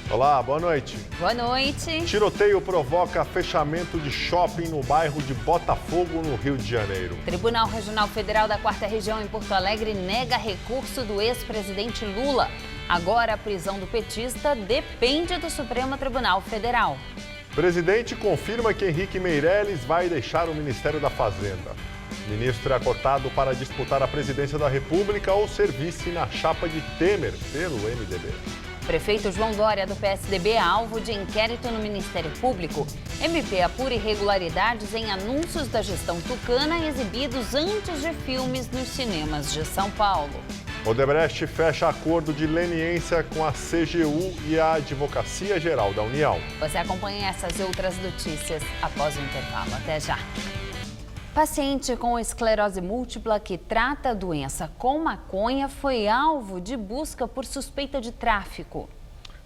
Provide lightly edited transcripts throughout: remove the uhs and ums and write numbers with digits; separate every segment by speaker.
Speaker 1: Olá, boa noite.
Speaker 2: Boa noite.
Speaker 1: Tiroteio provoca fechamento de shopping no bairro de Botafogo, no Rio de Janeiro.
Speaker 2: Tribunal Regional Federal da 4ª Região em Porto Alegre nega recurso do ex-presidente Lula. Agora a prisão do petista depende do Supremo Tribunal Federal.
Speaker 1: Presidente confirma que Henrique Meirelles vai deixar o Ministério da Fazenda. Ministro é cotado para disputar a presidência da República ou ser vice na chapa de Temer pelo MDB.
Speaker 2: Prefeito João Dória, do PSDB, é alvo de inquérito no Ministério Público. MP apura irregularidades em anúncios da gestão tucana exibidos antes de filmes nos cinemas de São Paulo.
Speaker 1: Odebrecht fecha acordo de leniência com a CGU e a Advocacia Geral da União.
Speaker 2: Você acompanha essas e outras notícias após o intervalo. Até já. Paciente com esclerose múltipla que trata a doença com maconha foi alvo de busca por suspeita de tráfico.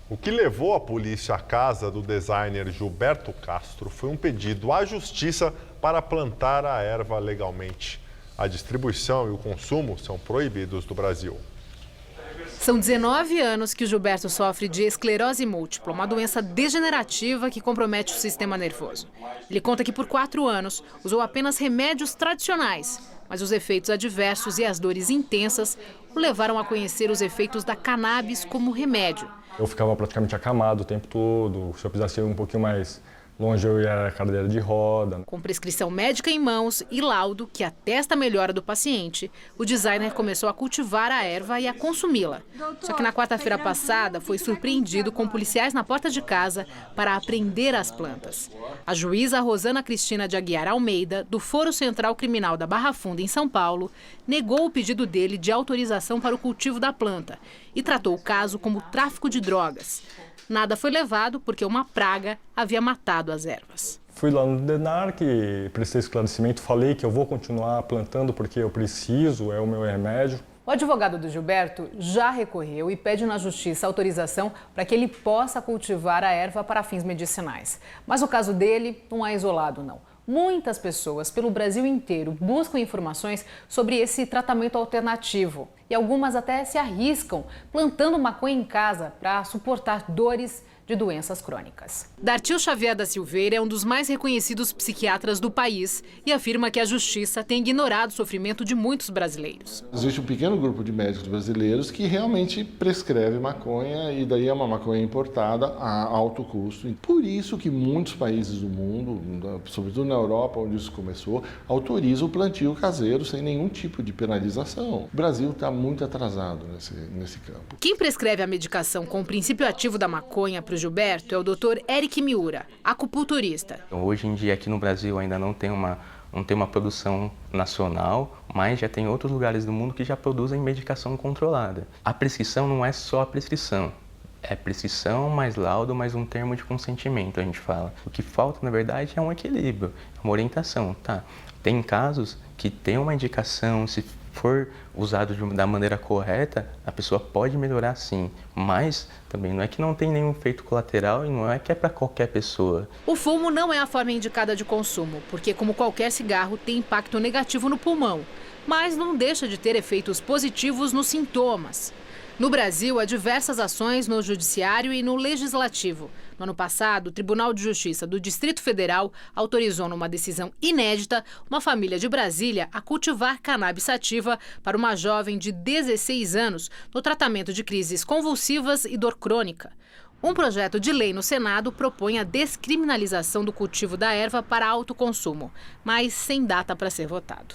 Speaker 1: O que levou a polícia à casa do designer Gilberto Castro foi um pedido à justiça para plantar a erva legalmente. A distribuição e o consumo são proibidos no Brasil.
Speaker 3: São 19 anos que o Gilberto sofre de esclerose múltipla, uma doença degenerativa que compromete o sistema nervoso. Ele conta que por 4 anos usou apenas remédios tradicionais, mas os efeitos adversos e as dores intensas o levaram a conhecer os efeitos da cannabis como remédio.
Speaker 4: Eu ficava praticamente acamado o tempo todo, se eu precisasse ir um pouquinho mais longe eu ia à cadeira de roda.
Speaker 3: Com prescrição médica em mãos e laudo que atesta a melhora do paciente, o designer começou a cultivar a erva e a consumi-la. Só que na quarta-feira passada foi surpreendido com policiais na porta de casa para apreender as plantas. A juíza Rosana Cristina de Aguiar Almeida, do Foro Central Criminal da Barra Funda, em São Paulo, negou o pedido dele de autorização para o cultivo da planta e tratou o caso como tráfico de drogas. Nada foi levado porque uma praga havia matado as ervas.
Speaker 4: Fui lá no DENARC, prestei esclarecimento, falei que eu vou continuar plantando porque eu preciso, é o meu remédio.
Speaker 3: O advogado do Gilberto já recorreu e pede na justiça autorização para que ele possa cultivar a erva para fins medicinais. Mas o caso dele não é isolado, não. Muitas pessoas pelo Brasil inteiro buscam informações sobre esse tratamento alternativo. E algumas até se arriscam plantando maconha em casa para suportar dores de doenças crônicas. Dartil Xavier da Silveira é um dos mais reconhecidos psiquiatras do país e afirma que a justiça tem ignorado o sofrimento de muitos brasileiros.
Speaker 5: Existe um pequeno grupo de médicos brasileiros que realmente prescreve maconha e daí é uma maconha importada a alto custo. Por isso que muitos países do mundo, sobretudo na Europa, onde isso começou, autorizam o plantio caseiro sem nenhum tipo de penalização. O Brasil está muito atrasado nesse campo.
Speaker 3: Quem prescreve a medicação com o princípio ativo da maconha para o Gilberto é o Dr. Eric Miura, acupunturista.
Speaker 6: Hoje em dia aqui no Brasil ainda não tem uma produção nacional, mas já tem outros lugares do mundo que já produzem medicação controlada. A prescrição não é só a prescrição. É prescrição, mais laudo, mais um termo de consentimento, a gente fala. O que falta, na verdade, é um equilíbrio, uma orientação, tá? Tem casos que tem uma indicação, se for usado da maneira correta, a pessoa pode melhorar sim, mas também não é que não tem nenhum efeito colateral e não é que é para qualquer pessoa.
Speaker 3: O fumo não é a forma indicada de consumo, porque como qualquer cigarro tem impacto negativo no pulmão, mas não deixa de ter efeitos positivos nos sintomas. No Brasil, há diversas ações no Judiciário e no Legislativo. No ano passado, o Tribunal de Justiça do Distrito Federal autorizou, numa decisão inédita, uma família de Brasília a cultivar cannabis sativa para uma jovem de 16 anos no tratamento de crises convulsivas e dor crônica. Um projeto de lei no Senado propõe a descriminalização do cultivo da erva para autoconsumo, mas sem data para ser votado.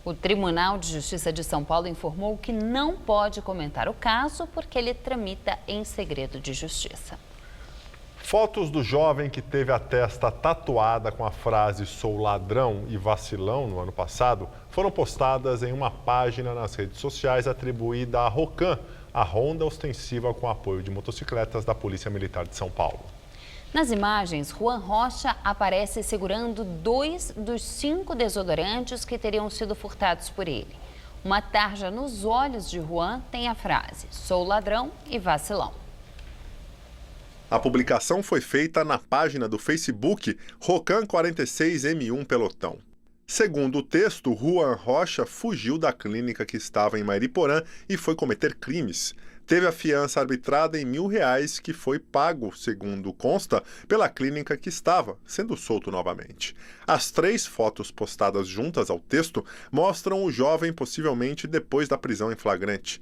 Speaker 2: O Tribunal de Justiça de São Paulo informou que não pode comentar o caso porque ele tramita em segredo de justiça.
Speaker 1: Fotos do jovem que teve a testa tatuada com a frase "sou ladrão" e "vacilão" no ano passado foram postadas em uma página nas redes sociais atribuída à Rocan, a ronda ostensiva com apoio de motocicletas da Polícia Militar de São Paulo.
Speaker 2: Nas imagens, Juan Rocha aparece segurando 2 dos 5 desodorantes que teriam sido furtados por ele. Uma tarja nos olhos de Juan tem a frase "sou ladrão" e "vacilão".
Speaker 1: A publicação foi feita na página do Facebook Rocan 46M1 Pelotão. Segundo o texto, Juan Rocha fugiu da clínica que estava em Mariporã e foi cometer crimes. teve a fiança arbitrada em R$1.000 que foi pago, segundo consta, pela clínica que estava sendo solto novamente. As 3 fotos postadas juntas ao texto mostram o jovem possivelmente depois da prisão em flagrante.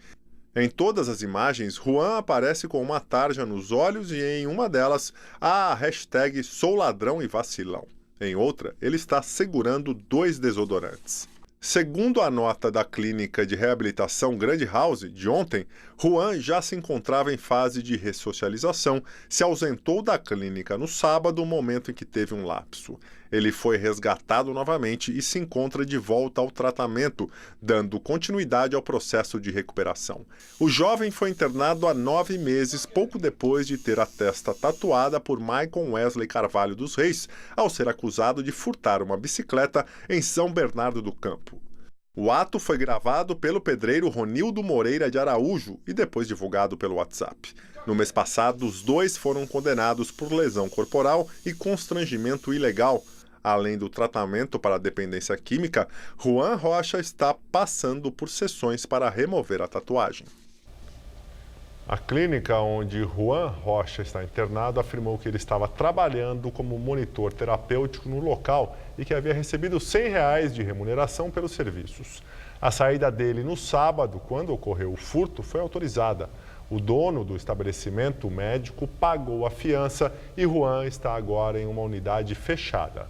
Speaker 1: Em todas as imagens, Juan aparece com uma tarja nos olhos e em uma delas há a hashtag "Sou ladrão e vacilão". Em outra, ele está segurando 2 desodorantes. Segundo a nota da clínica de reabilitação Grand House de ontem, Juan já se encontrava em fase de ressocialização, se ausentou da clínica no sábado, momento em que teve um lapso. Ele foi resgatado novamente e se encontra de volta ao tratamento, dando continuidade ao processo de recuperação. O jovem foi internado há 9 meses, pouco depois de ter a testa tatuada por Michael Wesley Carvalho dos Reis, ao ser acusado de furtar uma bicicleta em São Bernardo do Campo. O ato foi gravado pelo pedreiro Ronildo Moreira de Araújo e depois divulgado pelo WhatsApp. No mês passado, os 2 foram condenados por lesão corporal e constrangimento ilegal. Além do tratamento para a dependência química, Juan Rocha está passando por sessões para remover a tatuagem. A clínica onde Juan Rocha está internado afirmou que ele estava trabalhando como monitor terapêutico no local e que havia recebido R$100 de remuneração pelos serviços. A saída dele no sábado, quando ocorreu o furto, foi autorizada. O dono do estabelecimento médico pagou a fiança e Juan está agora em uma unidade fechada.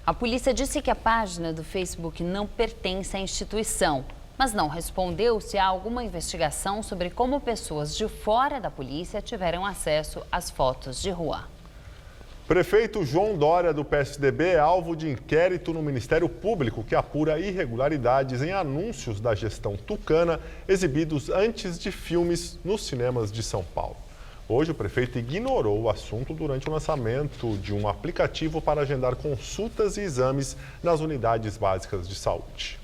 Speaker 2: A polícia disse que a página do Facebook não pertence à instituição, mas não respondeu se há alguma investigação sobre como pessoas de fora da polícia tiveram acesso às fotos de Juan.
Speaker 1: Prefeito João Dória, do PSDB, é alvo de inquérito no Ministério Público que apura irregularidades em anúncios da gestão tucana exibidos antes de filmes nos cinemas de São Paulo. Hoje, o prefeito ignorou o assunto durante o lançamento de um aplicativo para agendar consultas e exames nas unidades básicas de saúde.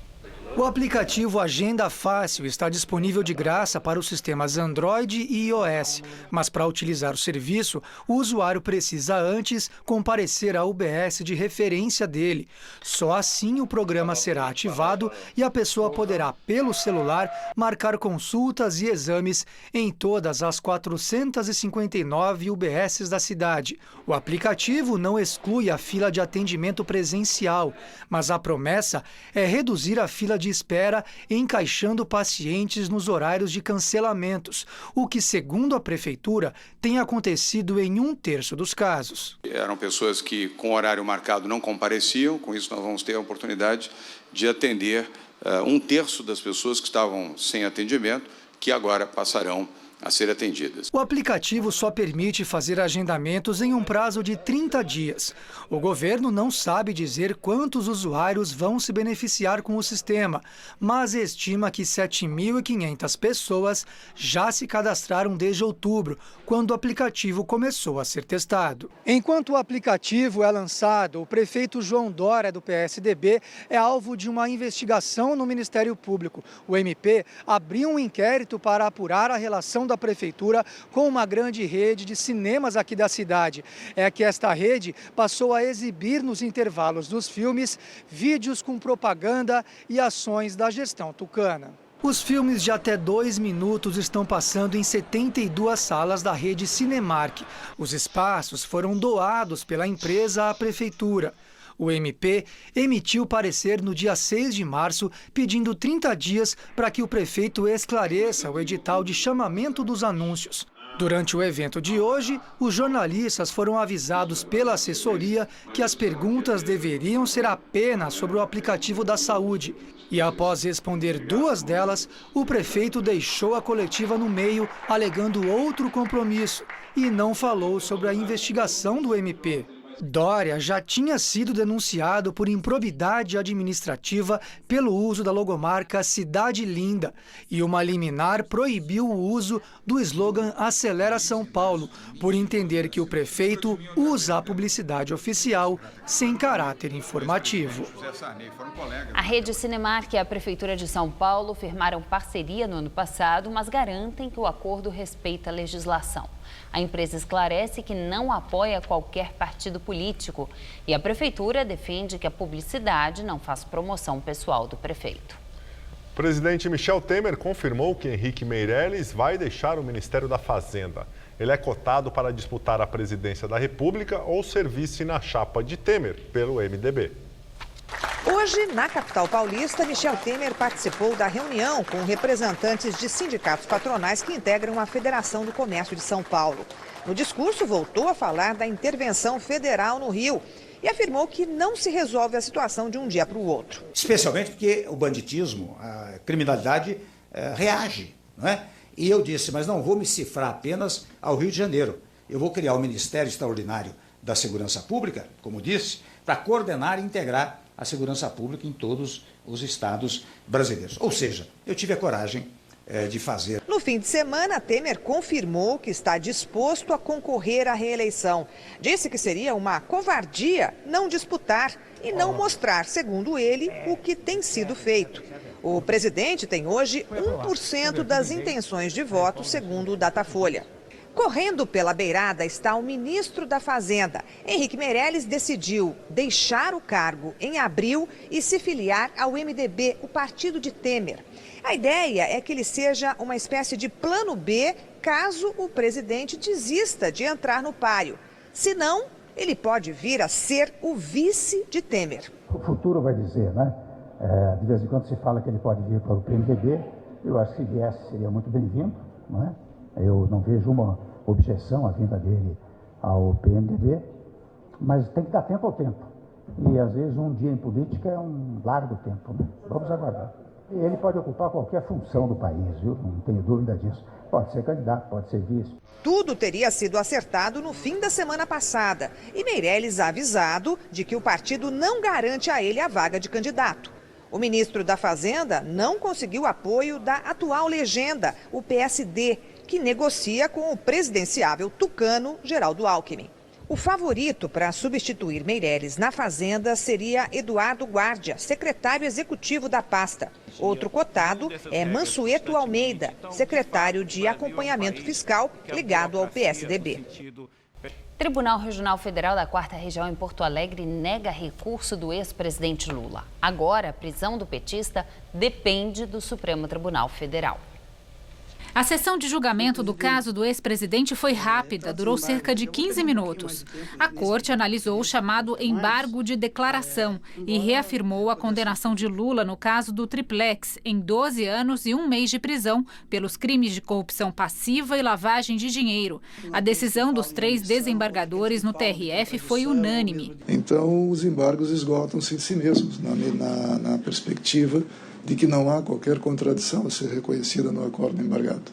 Speaker 7: O aplicativo Agenda Fácil está disponível de graça para os sistemas Android e iOS, mas para utilizar o serviço, o usuário precisa antes comparecer à UBS de referência dele. Só assim o programa será ativado e a pessoa poderá, pelo celular, marcar consultas e exames em todas as 459 UBSs da cidade. O aplicativo não exclui a fila de atendimento presencial, mas a promessa é reduzir a fila de espera, encaixando pacientes nos horários de cancelamentos, o que, segundo a prefeitura, tem acontecido em 1/3 dos casos.
Speaker 8: Eram pessoas que, com horário marcado, não compareciam. Com isso, nós vamos ter a oportunidade de atender 1/3 das pessoas que estavam sem atendimento, que agora passarão a ser atendidas.
Speaker 7: O aplicativo só permite fazer agendamentos em um prazo de 30 dias. O governo não sabe dizer quantos usuários vão se beneficiar com o sistema, mas estima que 7.500 pessoas já se cadastraram desde outubro, quando o aplicativo começou a ser testado. Enquanto o aplicativo é lançado, o prefeito João Dória, do PSDB, é alvo de uma investigação no Ministério Público. O MP abriu um inquérito para apurar a relação da prefeitura com uma grande rede de cinemas aqui da cidade. É que esta rede passou a exibir nos intervalos dos filmes vídeos com propaganda e ações da gestão tucana. Os filmes de até 2 minutos estão passando em 72 salas da rede Cinemark. Os espaços foram doados pela empresa à prefeitura. O MP emitiu parecer no dia 6 de março, pedindo 30 dias para que o prefeito esclareça o edital de chamamento dos anúncios. Durante o evento de hoje, os jornalistas foram avisados pela assessoria que as perguntas deveriam ser apenas sobre o aplicativo da saúde. E após responder 2 delas, o prefeito deixou a coletiva no meio, alegando outro compromisso, e não falou sobre a investigação do MP. Dória já tinha sido denunciado por improbidade administrativa pelo uso da logomarca Cidade Linda, e uma liminar proibiu o uso do slogan Acelera São Paulo, por entender que o prefeito usa a publicidade oficial sem caráter informativo.
Speaker 2: A rede Cinemark e a Prefeitura de São Paulo firmaram parceria no ano passado, mas garantem que o acordo respeita a legislação. A empresa esclarece que não apoia qualquer partido político e a Prefeitura defende que a publicidade não faz promoção pessoal do prefeito.
Speaker 1: O presidente Michel Temer confirmou que Henrique Meirelles vai deixar o Ministério da Fazenda. Ele é cotado para disputar a presidência da República ou ser vice na chapa de Temer, pelo MDB.
Speaker 9: Hoje, na capital paulista, Michel Temer participou da reunião com representantes de sindicatos patronais que integram a Federação do Comércio de São Paulo. No discurso, voltou a falar da intervenção federal no Rio e afirmou que não se resolve a situação de um dia para o outro.
Speaker 10: Especialmente porque o banditismo, a criminalidade reage, não é? E eu disse, mas não vou me cifrar apenas ao Rio de Janeiro. Eu vou criar o Ministério Extraordinário da Segurança Pública, como disse, para coordenar e integrar a segurança pública em todos os estados brasileiros. Ou seja, eu tive a coragem de fazer.
Speaker 9: No fim de semana, Temer confirmou que está disposto a concorrer à reeleição. Disse que seria uma covardia não disputar e não mostrar, segundo ele, o que tem sido feito. O presidente tem hoje 1% das intenções de voto, segundo o Datafolha. Correndo pela beirada está o ministro da Fazenda. Henrique Meirelles decidiu deixar o cargo em abril e se filiar ao MDB, o partido de Temer. A ideia é que ele seja uma espécie de plano B caso o presidente desista de entrar no páreo. Se não, ele pode vir a ser o vice de Temer.
Speaker 11: O futuro vai dizer, né? De vez em quando se fala que ele pode vir para o PMDB. Eu acho que se viesse seria muito bem-vindo, não é? Eu não vejo uma objeção à vinda dele ao PMDB, mas tem que dar tempo ao tempo. E às vezes um dia em política é um largo tempo, né? Vamos aguardar. E ele pode ocupar qualquer função do país, viu? Não tenho dúvida disso. Pode ser candidato, pode ser vice.
Speaker 9: Tudo teria sido acertado no fim da semana passada. E Meirelles avisado de que o partido não garante a ele a vaga de candidato. O ministro da Fazenda não conseguiu apoio da atual legenda, o PSD, que negocia com o presidenciável tucano Geraldo Alckmin. O favorito para substituir Meirelles na Fazenda seria Eduardo Guardia, secretário executivo da pasta. Outro cotado é Mansueto Almeida, secretário de Acompanhamento Fiscal, ligado ao PSDB.
Speaker 2: Tribunal Regional Federal da 4ª Região em Porto Alegre nega recurso do ex-presidente Lula. Agora, a prisão do petista depende do Supremo Tribunal Federal.
Speaker 3: A sessão de julgamento do caso do ex-presidente foi rápida, durou cerca de 15 minutos. A corte analisou o chamado embargo de declaração e reafirmou a condenação de Lula no caso do Triplex em 12 anos e 1 mês de prisão pelos crimes de corrupção passiva e lavagem de dinheiro. A decisão dos 3 desembargadores no TRF foi unânime.
Speaker 12: Então, os embargos esgotam-se de si mesmos, na perspectiva de que não há qualquer contradição a ser reconhecida no acordo embargado.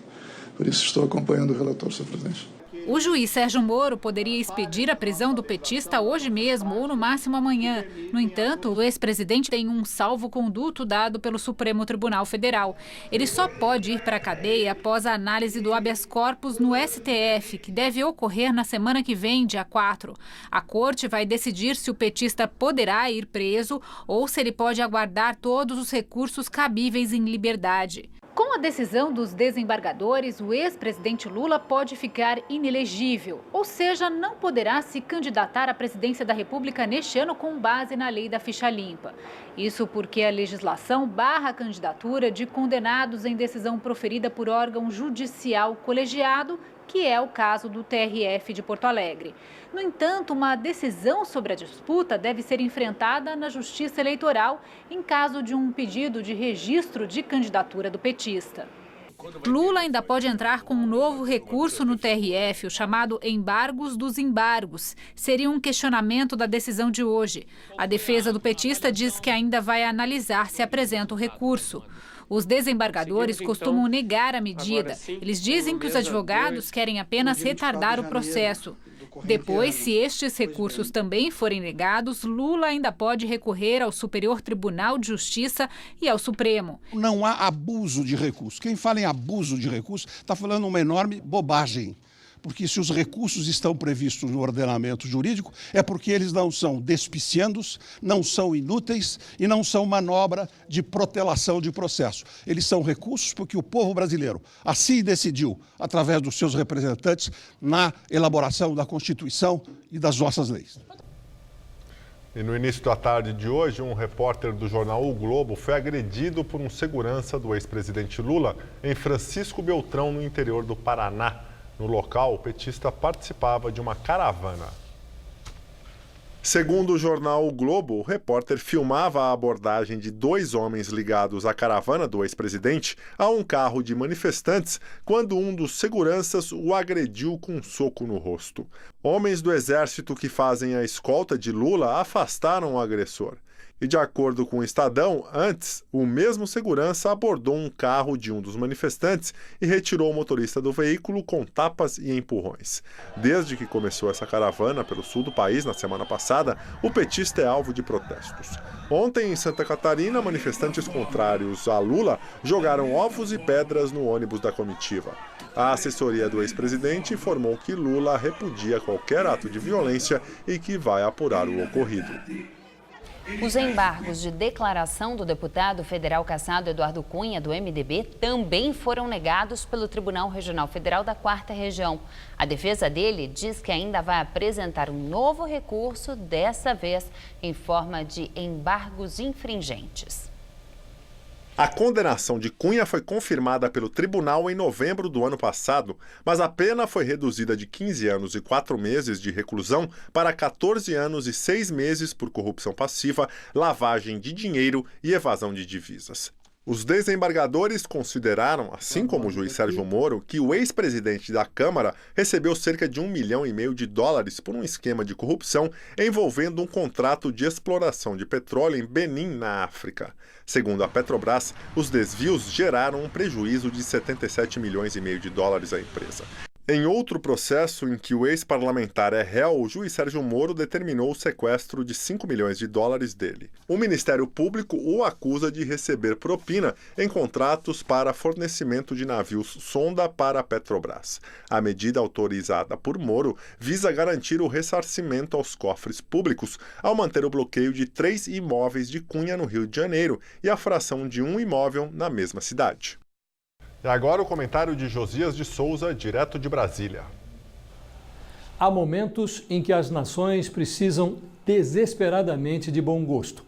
Speaker 12: Por isso estou acompanhando o relator, senhor presidente.
Speaker 3: O juiz Sérgio Moro poderia expedir a prisão do petista hoje mesmo ou no máximo amanhã. No entanto, o ex-presidente tem um salvo-conduto dado pelo Supremo Tribunal Federal. Ele só pode ir para a cadeia após a análise do habeas corpus no STF, que deve ocorrer na semana que vem, dia 4. A corte vai decidir se o petista poderá ir preso ou se ele pode aguardar todos os recursos cabíveis em liberdade. Com a decisão dos desembargadores, o ex-presidente Lula pode ficar inelegível, ou seja, não poderá se candidatar à presidência da República neste ano com base na lei da ficha limpa. Isso porque a legislação barra a candidatura de condenados em decisão proferida por órgão judicial colegiado, que é o caso do TRF de Porto Alegre. No entanto, uma decisão sobre a disputa deve ser enfrentada na Justiça Eleitoral em caso de um pedido de registro de candidatura do petista. Lula ainda pode entrar com um novo recurso no TRF, o chamado embargos dos embargos. Seria um questionamento da decisão de hoje. A defesa do petista diz que ainda vai analisar se apresenta o recurso. Os desembargadores costumam negar a medida. Eles dizem que os advogados querem apenas retardar o processo. Depois, se estes recursos também forem negados, Lula ainda pode recorrer ao Superior Tribunal de Justiça e ao Supremo.
Speaker 13: Não há abuso de recurso. Quem fala em abuso de recurso está falando uma enorme bobagem. Porque se os recursos estão previstos no ordenamento jurídico, é porque eles não são despiciendos, não são inúteis e não são manobra de protelação de processo. Eles são recursos porque o povo brasileiro assim decidiu, através dos seus representantes, na elaboração da Constituição e das nossas leis.
Speaker 1: E no início da tarde de hoje, um repórter do jornal O Globo foi agredido por um segurança do ex-presidente Lula em Francisco Beltrão, no interior do Paraná. No local, o petista participava de uma caravana. Segundo o jornal O Globo, o repórter filmava a abordagem de 2 homens ligados à caravana do ex-presidente a um carro de manifestantes quando um dos seguranças o agrediu com um soco no rosto. Homens do exército que fazem a escolta de Lula afastaram o agressor. E de acordo com o Estadão, antes, o mesmo segurança abordou um carro de um dos manifestantes e retirou o motorista do veículo com tapas e empurrões. Desde que começou essa caravana pelo sul do país na semana passada, o petista é alvo de protestos. Ontem, em Santa Catarina, manifestantes contrários a Lula jogaram ovos e pedras no ônibus da comitiva. A assessoria do ex-presidente informou que Lula repudia qualquer ato de violência e que vai apurar o ocorrido.
Speaker 2: Os embargos de declaração do deputado federal cassado Eduardo Cunha, do MDB, também foram negados pelo Tribunal Regional Federal da 4ª Região. A defesa dele diz que ainda vai apresentar um novo recurso, dessa vez em forma de embargos infringentes.
Speaker 1: A condenação de Cunha foi confirmada pelo tribunal em novembro do ano passado, mas a pena foi reduzida de 15 anos e 4 meses de reclusão para 14 anos e 6 meses por corrupção passiva, lavagem de dinheiro e evasão de divisas. Os desembargadores consideraram, assim como o juiz Sérgio Moro, que o ex-presidente da Câmara recebeu cerca de $1,5 milhão por um esquema de corrupção envolvendo um contrato de exploração de petróleo em Benim, na África. Segundo a Petrobras, os desvios geraram um prejuízo de $77,5 milhões à empresa. Em outro processo em que o ex-parlamentar é réu, o juiz Sérgio Moro determinou o sequestro de $5 milhões dele. O Ministério Público o acusa de receber propina em contratos para fornecimento de navios sonda para a Petrobras. A medida autorizada por Moro visa garantir o ressarcimento aos cofres públicos ao manter o bloqueio de 3 imóveis de Cunha no Rio de Janeiro e a fração de um imóvel na mesma cidade. E agora o comentário de Josias de Souza, direto de Brasília.
Speaker 14: Há momentos em que as nações precisam desesperadamente de bom gosto.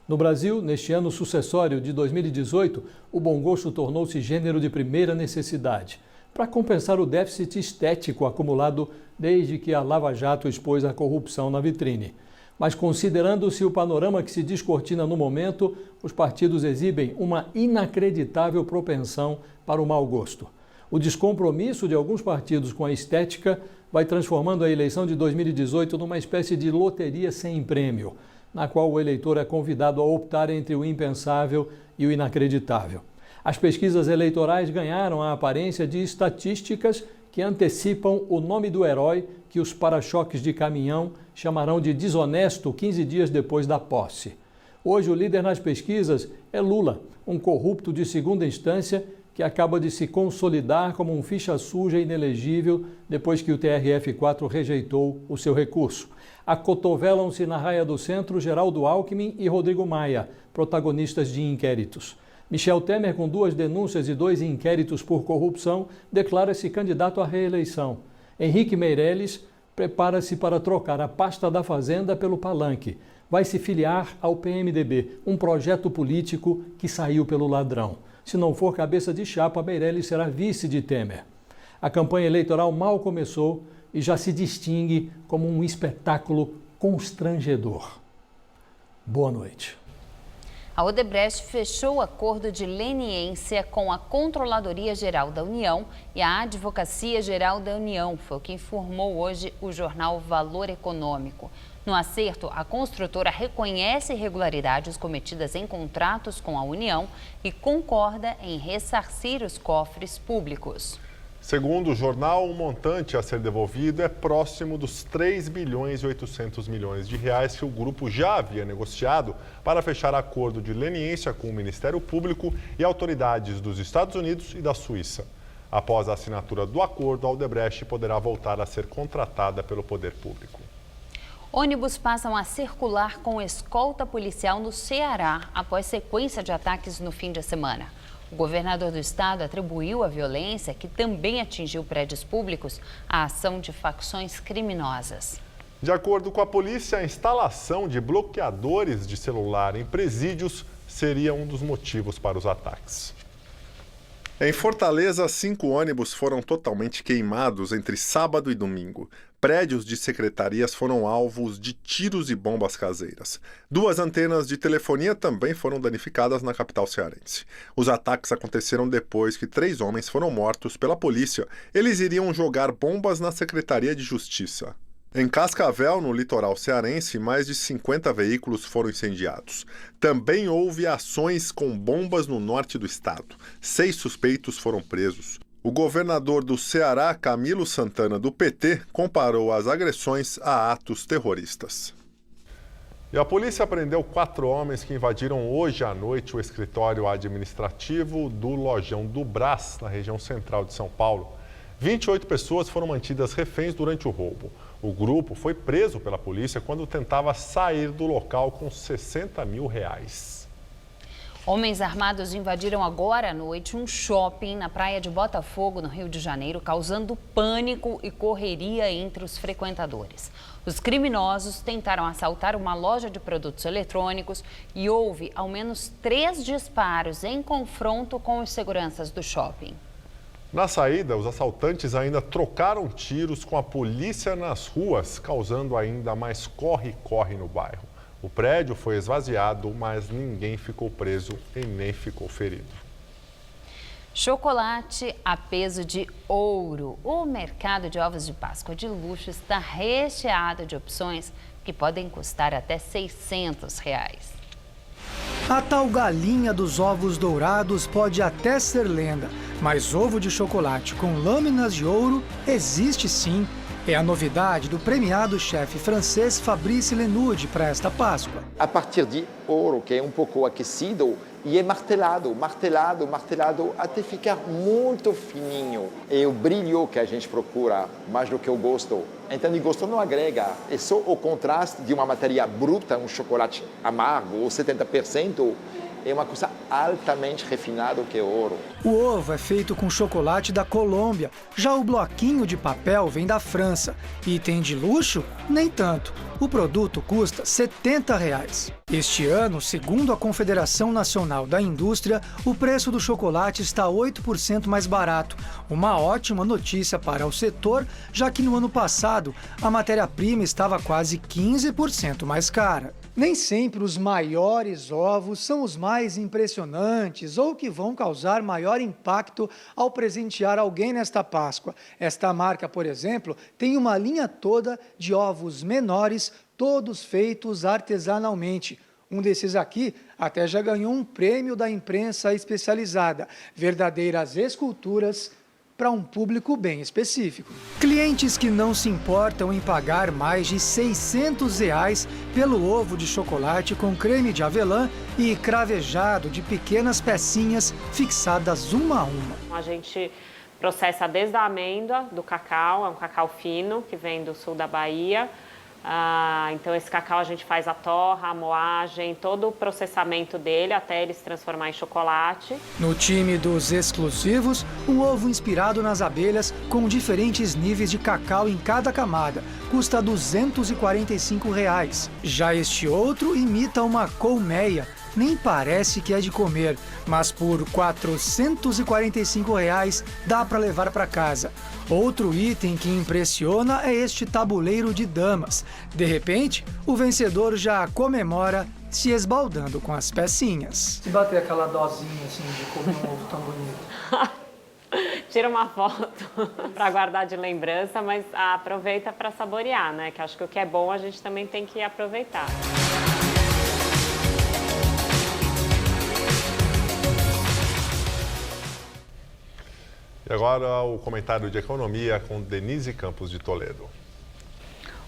Speaker 14: No Brasil, neste ano sucessório de 2018, o bom gosto tornou-se gênero de primeira necessidade, para compensar o déficit estético acumulado desde que a Lava Jato expôs a corrupção na vitrine. Mas considerando-se o panorama que se descortina no momento, os partidos exibem uma inacreditável propensão para o mau gosto. O descompromisso de alguns partidos com a estética vai transformando a eleição de 2018 numa espécie de loteria sem prêmio, na qual o eleitor é convidado a optar entre o impensável e o inacreditável. As pesquisas eleitorais ganharam a aparência de estatísticas que antecipam o nome do herói que os para-choques de caminhão chamarão de desonesto 15 dias depois da posse. Hoje, o líder nas pesquisas é Lula, um corrupto de segunda instância que acaba de se consolidar como um ficha suja inelegível depois que o TRF4 rejeitou o seu recurso. Acotovelam-se na raia do centro Geraldo Alckmin e Rodrigo Maia, protagonistas de inquéritos. Michel Temer, com 2 denúncias e 2 inquéritos por corrupção, declara-se candidato à reeleição. Henrique Meirelles prepara-se para trocar a pasta da Fazenda pelo palanque. Vai se filiar ao PMDB, um projeto político que saiu pelo ladrão. Se não for cabeça de chapa, Meirelles será vice de Temer. A campanha eleitoral mal começou e já se distingue como um espetáculo constrangedor. Boa noite.
Speaker 2: A Odebrecht fechou o acordo de leniência com a Controladoria Geral da União e a Advocacia Geral da União, foi o que informou hoje o jornal Valor Econômico. No acerto, a construtora reconhece irregularidades cometidas em contratos com a União e concorda em ressarcir os cofres públicos.
Speaker 1: Segundo o jornal, o montante a ser devolvido é próximo dos R$3,8 bilhões que o grupo já havia negociado para fechar acordo de leniência com o Ministério Público e autoridades dos Estados Unidos e da Suíça. Após a assinatura do acordo, a Odebrecht poderá voltar a ser contratada pelo poder público.
Speaker 2: Ônibus passam a circular com escolta policial no Ceará após sequência de ataques no fim de semana. O governador do estado atribuiu a violência, que também atingiu prédios públicos, à ação de facções criminosas.
Speaker 1: De acordo com a polícia, a instalação de bloqueadores de celular em presídios seria um dos motivos para os ataques. Em Fortaleza, 5 ônibus foram totalmente queimados entre sábado e domingo. Prédios de secretarias foram alvos de tiros e bombas caseiras. 2 antenas de telefonia também foram danificadas na capital cearense. Os ataques aconteceram depois que 3 homens foram mortos pela polícia. Eles iriam jogar bombas na Secretaria de Justiça. Em Cascavel, no litoral cearense, mais de 50 veículos foram incendiados. Também houve ações com bombas no norte do estado. 6 suspeitos foram presos. O governador do Ceará, Camilo Santana, do PT, comparou as agressões a atos terroristas. E a polícia prendeu 4 homens que invadiram hoje à noite o escritório administrativo do Lojão do Brás, na região central de São Paulo. 28 pessoas foram mantidas reféns durante o roubo. O grupo foi preso pela polícia quando tentava sair do local com R$60 mil.
Speaker 2: Homens armados invadiram agora à noite um shopping na praia de Botafogo, no Rio de Janeiro, causando pânico e correria entre os frequentadores. Os criminosos tentaram assaltar uma loja de produtos eletrônicos e houve ao menos 3 disparos em confronto com os seguranças do shopping.
Speaker 1: Na saída, os assaltantes ainda trocaram tiros com a polícia nas ruas, causando ainda mais corre-corre no bairro. O prédio foi esvaziado, mas ninguém ficou preso e nem ficou ferido.
Speaker 2: Chocolate a peso de ouro. O mercado de ovos de Páscoa de luxo está recheado de opções que podem custar até R$600.
Speaker 7: A tal galinha dos ovos dourados pode até ser lenda, mas ovo de chocolate com lâminas de ouro existe sim. É a novidade do premiado chefe francês Fabrice Lenoude para esta Páscoa.
Speaker 15: A partir de ouro, que é um pouco aquecido, e é martelado até ficar muito fininho. É o brilho que a gente procura, mais do que o gosto. Então o gosto não agrega, é só o contraste de uma matéria bruta, um chocolate amargo, ou 70%, é uma coisa altamente refinada que é ouro.
Speaker 7: O ovo é feito com chocolate da Colômbia, já o bloquinho de papel vem da França. Item de luxo? Nem tanto. O produto custa R$70. Este ano, segundo a Confederação Nacional da Indústria, o preço do chocolate está 8% mais barato. Uma ótima notícia para o setor, já que no ano passado a matéria-prima estava quase 15% mais cara. Nem sempre os maiores ovos são os mais impressionantes ou que vão causar maior impacto ao presentear alguém nesta Páscoa. Esta marca, por exemplo, tem uma linha toda de ovos menores, todos feitos artesanalmente. Um desses aqui até já ganhou um prêmio da imprensa especializada. Verdadeiras esculturas para um público bem específico. Clientes que não se importam em pagar mais de R$600 pelo ovo de chocolate com creme de avelã e cravejado de pequenas pecinhas fixadas uma a uma.
Speaker 16: A gente processa desde a amêndoa, do cacau, é um cacau fino que vem do sul da Bahia. Então esse cacau a gente faz a torra, a moagem, todo o processamento dele até ele se transformar em chocolate.
Speaker 7: No time dos exclusivos, um ovo inspirado nas abelhas com diferentes níveis de cacau em cada camada. Custa R$245. Já este outro imita uma colmeia. Nem parece que é de comer, mas por R$445 dá para levar para casa. Outro item que impressiona é este tabuleiro de damas. De repente, o vencedor já comemora se esbaldando com as pecinhas.
Speaker 17: Se bater aquela dosinha assim de comer um ovo tão bonito.
Speaker 16: Tira uma foto para guardar de lembrança, mas aproveita para saborear, né? Que acho que o que é bom a gente também tem que aproveitar.
Speaker 1: E agora o comentário de economia com Denise Campos de Toledo.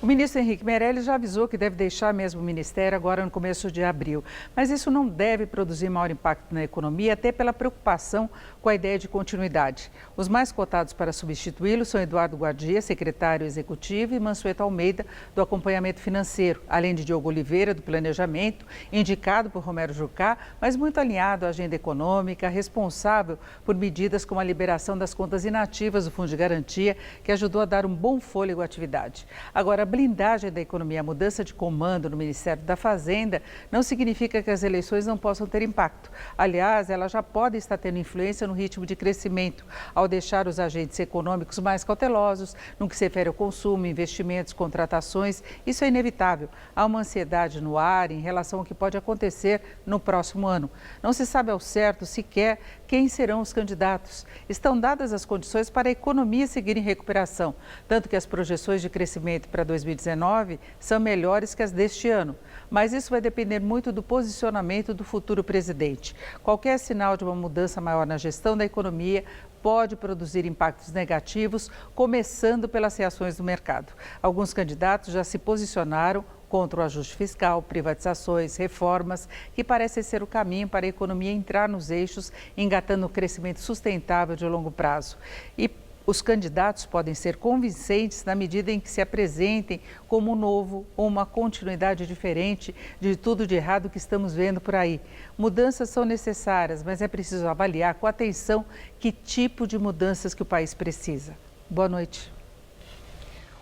Speaker 18: O ministro Henrique Meirelles já avisou que deve deixar mesmo o ministério agora no começo de abril. Mas isso não deve produzir maior impacto na economia, até pela preocupação com a ideia de continuidade. Os mais cotados para substituí-lo são Eduardo Guardia, secretário executivo, e Mansueto Almeida, do acompanhamento financeiro, além de Diogo Oliveira, do planejamento, indicado por Romero Jucá, mas muito alinhado à agenda econômica, responsável por medidas como a liberação das contas inativas do Fundo de Garantia, que ajudou a dar um bom fôlego à atividade. Agora, a blindagem da economia. A mudança de comando no Ministério da Fazenda não significa que as eleições não possam ter impacto. Aliás, ela já pode estar tendo influência no ritmo de crescimento, ao deixar os agentes econômicos mais cautelosos no que se refere ao consumo, investimentos, contratações. Isso é inevitável. Há uma ansiedade no ar em relação ao que pode acontecer no próximo ano. Não se sabe ao certo sequer quem serão os candidatos. Estão dadas as condições para a economia seguir em recuperação, tanto que as projeções de crescimento para 2019 são melhores que as deste ano. Mas isso vai depender muito do posicionamento do futuro presidente. Qualquer sinal de uma mudança maior na gestão da economia pode produzir impactos negativos, começando pelas reações do mercado. Alguns candidatos já se posicionaram contra o ajuste fiscal, privatizações, reformas, que parecem ser o caminho para a economia entrar nos eixos, engatando o crescimento sustentável de longo prazo. E os candidatos podem ser convincentes na medida em que se apresentem como um novo ou uma continuidade diferente de tudo de errado que estamos vendo por aí. Mudanças são necessárias, mas é preciso avaliar com atenção que tipo de mudanças que o país precisa. Boa noite.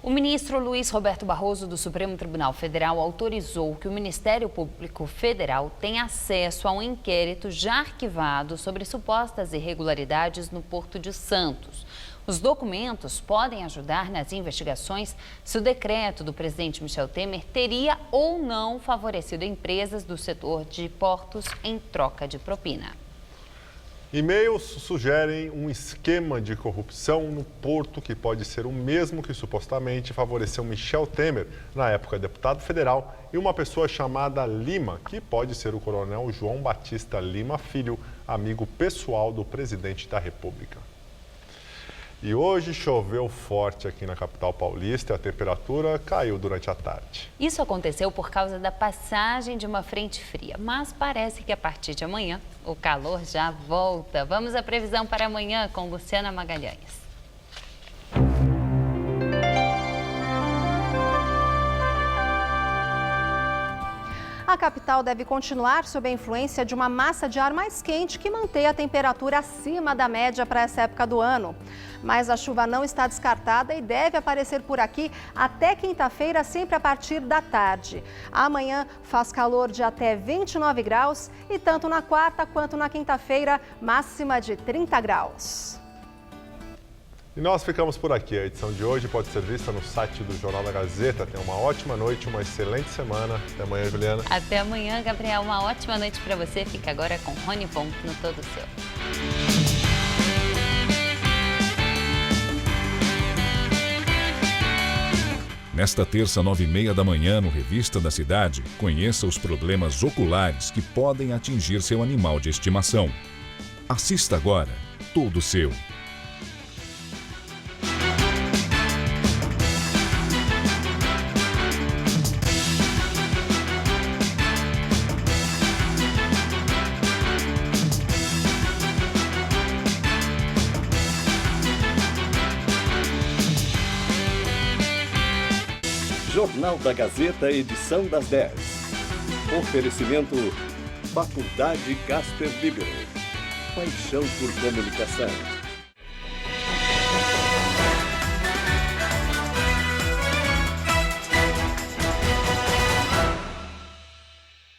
Speaker 2: O ministro Luiz Roberto Barroso, do Supremo Tribunal Federal, autorizou que o Ministério Público Federal tenha acesso a um inquérito já arquivado sobre supostas irregularidades no Porto de Santos. Os documentos podem ajudar nas investigações se o decreto do presidente Michel Temer teria ou não favorecido empresas do setor de portos em troca de propina.
Speaker 1: E-mails sugerem um esquema de corrupção no porto que pode ser o mesmo que supostamente favoreceu Michel Temer, na época deputado federal, e uma pessoa chamada Lima, que pode ser o coronel João Batista Lima Filho, amigo pessoal do presidente da República. E hoje choveu forte aqui na capital paulista e a temperatura caiu durante a tarde.
Speaker 2: Isso aconteceu por causa da passagem de uma frente fria, mas parece que a partir de amanhã o calor já volta. Vamos à previsão para amanhã com Luciana Magalhães.
Speaker 19: A capital deve continuar sob a influência de uma massa de ar mais quente que mantém a temperatura acima da média para essa época do ano. Mas a chuva não está descartada e deve aparecer por aqui até quinta-feira, sempre a partir da tarde. Amanhã faz calor de até 29 graus e tanto na quarta quanto na quinta-feira, máxima de 30 graus.
Speaker 1: E nós ficamos por aqui. A edição de hoje pode ser vista no site do Jornal da Gazeta. Tenha uma ótima noite, uma excelente semana. Até amanhã, Juliana.
Speaker 2: Até amanhã, Gabriel. Uma ótima noite para você. Fica agora com Rony Von no Todo Seu.
Speaker 20: Nesta terça, 9h30 da manhã, no Revista da Cidade, conheça os problemas oculares que podem atingir seu animal de estimação. Assista agora Todo Seu.
Speaker 21: Jornal da Gazeta, edição das 10. Oferecimento Faculdade Casper Libero. Paixão por comunicação.